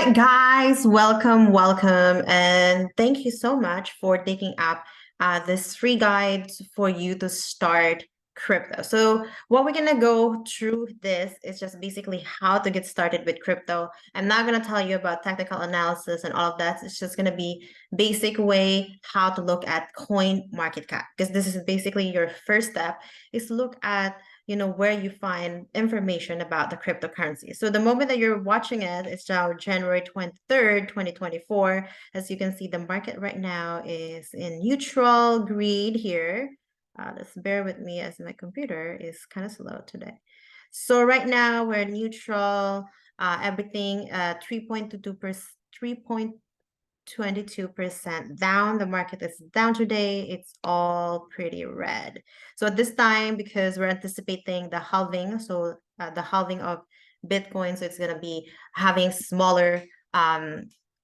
right, guys, welcome, and thank you so much for taking up this free guide for you to start crypto. So what we're gonna go through this is just basically how to get started with crypto. I'm not gonna tell you about technical analysis and all of that. It's just gonna be basic way how to look at coin market cap, because this is basically your first step is to look at where you find information about the cryptocurrency. So the moment that you're watching it, it's now January 23rd, 2024. As you can see, the market right now is in neutral greed here. Just bear with me as my computer is kind of slow today. So right now we're neutral, everything 3.22%, 3.22% down. The market is down today. It's all pretty red. So at this time, because we're anticipating the halving, so the halving of Bitcoin, so it's going to be having smaller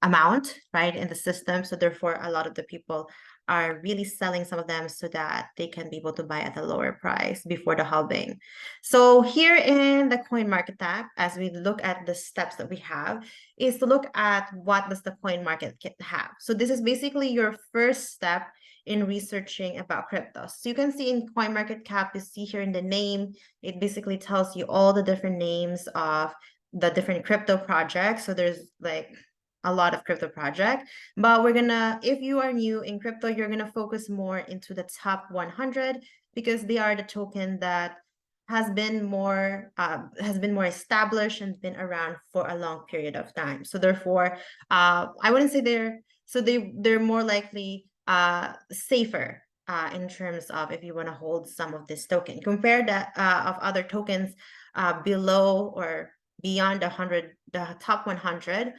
amount, right, in the system. So therefore, a lot of the people are really selling some of them so that they can be able to buy at a lower price before the halving. So here in the coin market tab, as we look at the steps that we have, is to look at what does the coin market have. So this is basically your first step in researching about crypto. So you can see in coin market cap, you see here in the name, it basically tells you all the different names of the different crypto projects. So there's like a lot of crypto project, but if you are new in crypto, you're gonna focus more into the top 100 because they are the token that has been more established and been around for a long period of time. So therefore, I wouldn't say they're more likely safer in terms of if you want to hold some of this token compared that of other tokens below or beyond the top 100.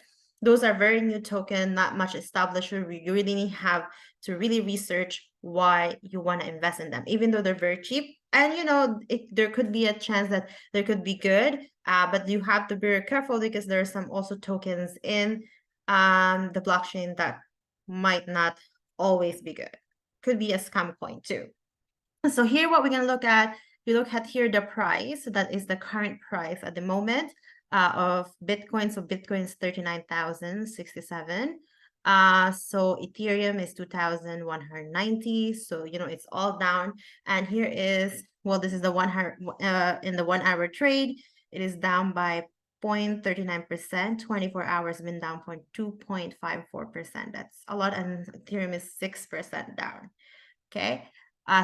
Those are very new token, not much established. You really have to really research why you want to invest in them, even though they're very cheap. And there could be a chance that they could be good, but you have to be very careful because there are some also tokens in the blockchain that might not always be good. Could be a scam coin too. So here, what we're gonna look at, you look at here the price. That is the current price at the moment of Bitcoin. So Bitcoin is 39,067. So Ethereum is 2,190. So it's all down. And here is, well, this is the in the 1 hour trade. It is down by 0.39%. 24 hours been down 2.54%. That's a lot, and Ethereum is 6% down. Okay.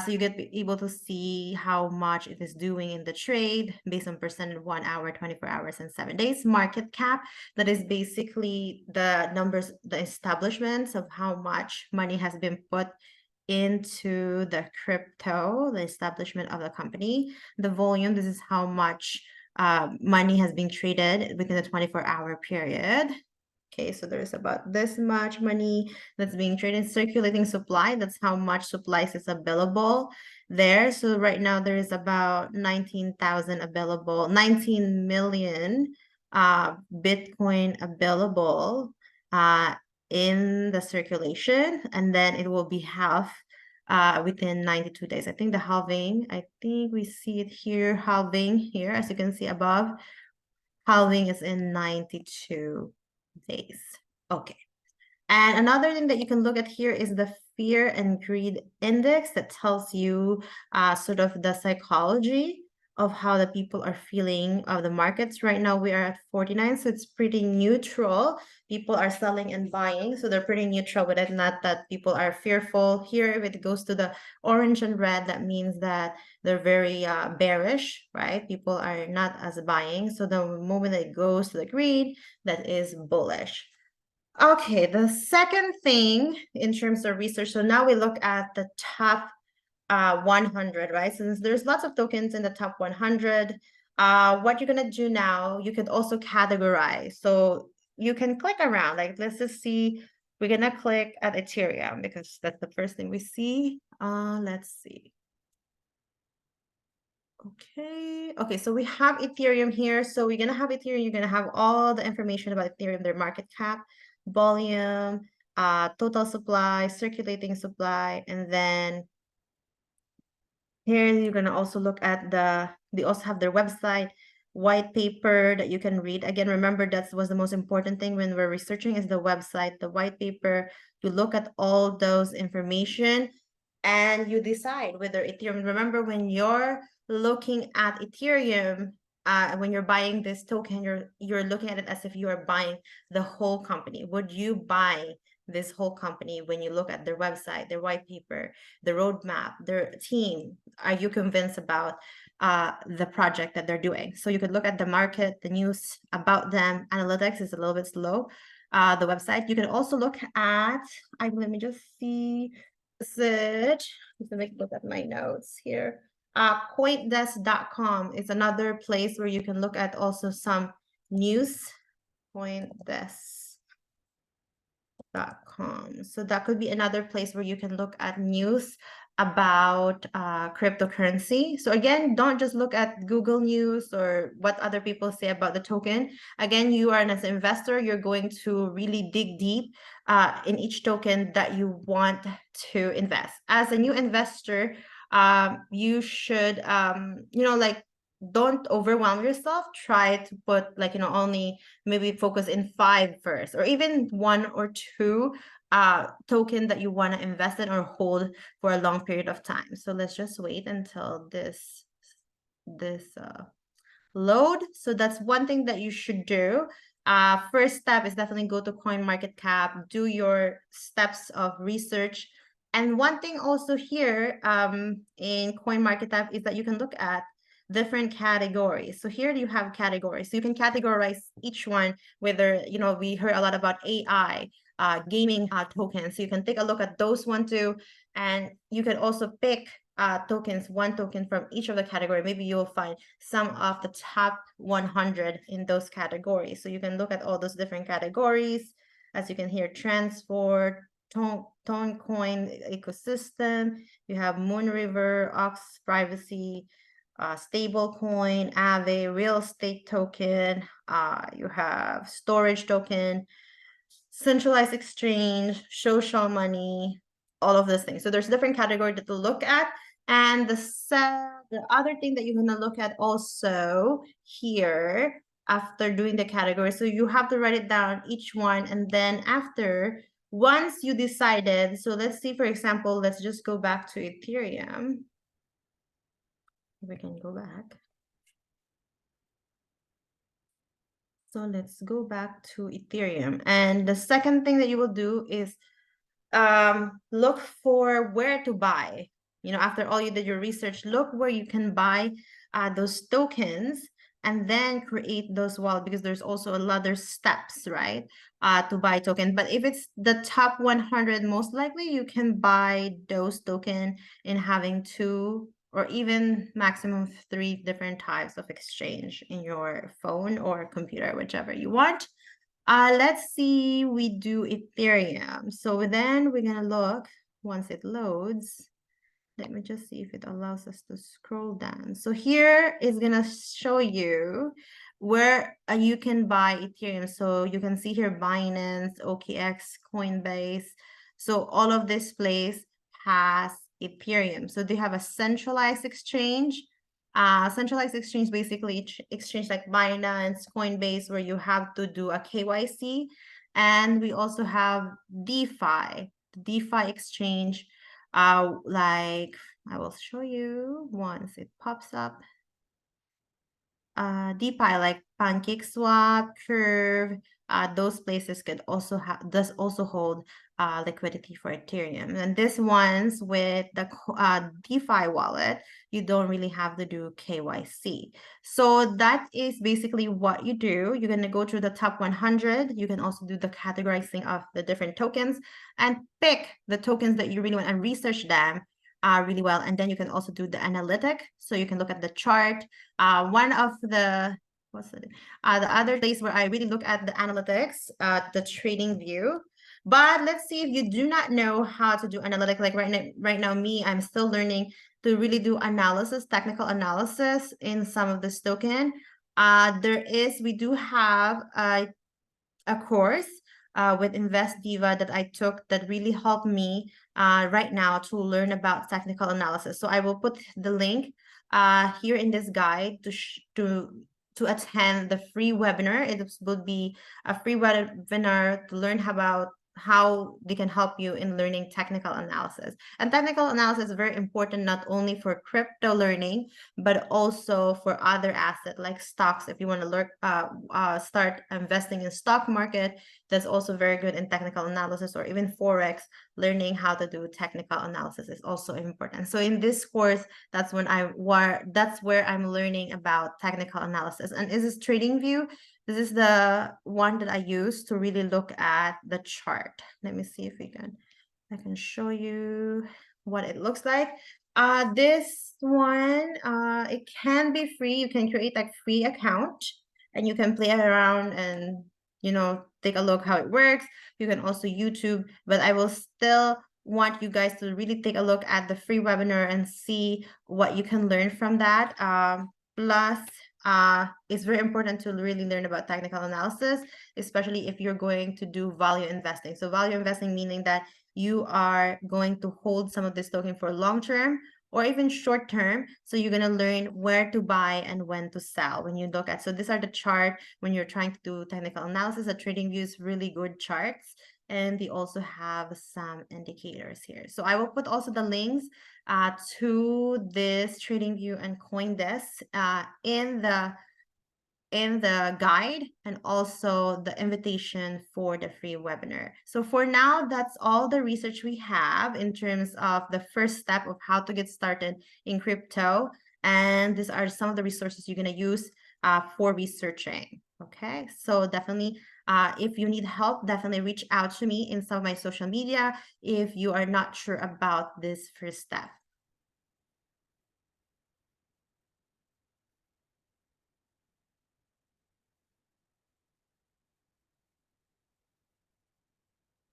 So you get able to see how much it is doing in the trade based on percent in 1 hour, 24 hours, and 7 days. Market cap, that is basically the numbers, the establishments of how much money has been put into the crypto, the establishment of the company. The volume, this is how much money has been traded within the 24-hour period. Okay, so there's about this much money that's being traded. Circulating supply, that's how much supplies is available there. So right now there is about 19,000 available, 19 million Bitcoin available in the circulation, and then it will be half within 92 days. I think the halving, I think we see it here, halving here, as you can see above, halving is in 92 days. Okay. And another thing that you can look at here is the fear and greed index that tells you sort of the psychology of how the people are feeling of the markets. Right now we are at 49, so it's pretty neutral. People are selling and buying, so they're pretty neutral with it, not that people are fearful. Here, if it goes to the orange and red, that means that they're very bearish, right? People are not as buying. So the moment that it goes to the greed, that is bullish. Okay, the second thing in terms of research, so now we look at the top 100, right? Since there's lots of tokens in the top 100, what you're gonna do now, you could also categorize. So you can click around, like let's just see, we're gonna click at Ethereum because that's the first thing we see. Let's see. Okay, so we have Ethereum here. So we're gonna have Ethereum, you're gonna have all the information about Ethereum, their market cap, volume, total supply, circulating supply, and then here you're gonna also look at they also have their website. white paper that you can read. Again, remember that was the most important thing when we're researching is the website, the white paper. You look at all those information and you decide whether Ethereum. Remember, when you're looking at Ethereum, when you're buying this token, you're looking at it as if you are buying the whole company. Would you buy this whole company when you look at their website, their white paper, the roadmap, their team? Are you convinced about the project that they're doing? So you could look at the market, the news about them. Analytics is a little bit slow. The website. You can also look at, let me just see, let me look at my notes here. Coindesk.com is another place where you can look at also some news. Coindesk.com. So that could be another place where you can look at news about cryptocurrency. So again, don't just look at Google News or what other people say about the token. Again, you are as an investor, you're going to really dig deep in each token that you want to invest. As a new investor, you should, like, don't overwhelm yourself. Try to put, like, only maybe focus in 5 first, or even 1 or 2 token that you want to invest in or hold for a long period of time. So let's just wait until this load. So that's one thing that you should do. First step is definitely go to CoinMarketCap, do your steps of research. And one thing also here in CoinMarketCap is that you can look at different categories. So here you have categories. So you can categorize each one, whether, we heard a lot about AI, gaming tokens. So you can take a look at those one too. And you can also pick tokens, 1 token from each of the category. Maybe you'll find some of the top 100 in those categories. So you can look at all those different categories. As you can hear, transport, Tone Coin ecosystem. You have Moon River, Ox Privacy, stable coin, Aave, real estate token. You have storage token, centralized exchange, social money, all of those things. So there's different categories to look at. And the other thing that you're going to look at also here after doing the category, so you have to write it down each one. And then once you decided, so let's see, for example, let's just go back to Ethereum. We can go back. So let's go back to Ethereum. And the second thing that you will do is look for where to buy. After all you did your research, look where you can buy those tokens, and then create those wallets, because there's also a lot of steps, right, to buy token. But if it's the top 100, most likely you can buy those token in having 2 or even maximum 3 different types of exchange in your phone or computer, whichever you want. Let's see, we do Ethereum. So then we're gonna look, once it loads, let me just see if it allows us to scroll down. So here is gonna show you where you can buy Ethereum. So you can see here Binance, OKX, Coinbase. So all of this place has Ethereum. So they have a centralized exchange. Centralized exchange, basically exchange like Binance, Coinbase, where you have to do a KYC. And we also have DeFi exchange. Like I will show you once it pops up. DeFi like PancakeSwap, Curve, those places does also hold liquidity for Ethereum. And this ones with the DeFi wallet, you don't really have to do KYC. So that is basically what you do. You're going to go through the top 100. You can also do the categorizing of the different tokens and pick the tokens that you really want and research them really well. And then you can also do the analytic. So you can look at the chart. One of the the other place where I really look at the analytics, the trading view. But let's see, if you do not know how to do analytic, like right now, I'm still learning to really do analysis, technical analysis in some of this token. We do have a course with Invest Diva that I took that really helped me right now to learn about technical analysis. So I will put the link here in this guide to to attend the free webinar. It will be a free webinar to learn about how they can help you in learning technical analysis. And technical analysis is very important not only for crypto learning, but also for other assets like stocks. If you want to learn, start investing in stock market, that's also very good in technical analysis, or even Forex, learning how to do technical analysis is also important. So in this course, that's where I'm learning about technical analysis. And is this TradingView? This is the one that I use to really look at the chart. Let me see if I can show you what it looks like. This one, it can be free. You can create a free account and you can play around and, take a look how it works. You can also YouTube, but I will still want you guys to really take a look at the free webinar and see what you can learn from that. Plus, it's very important to really learn about technical analysis, especially if you're going to do value investing. So value investing meaning that you are going to hold some of this token for long term or even short term. So you're going to learn where to buy and when to sell when you look at. So these are the chart when you're trying to do technical analysis. A TradingView is really good charts. And they also have some indicators here. So I will put also the links to this TradingView and Coindesk in the guide, and also the invitation for the free webinar. So for now, that's all the research we have in terms of the first step of how to get started in crypto. And these are some of the resources you're going to use for researching. Okay, so definitely, if you need help, definitely reach out to me in some of my social media if you are not sure about this first step.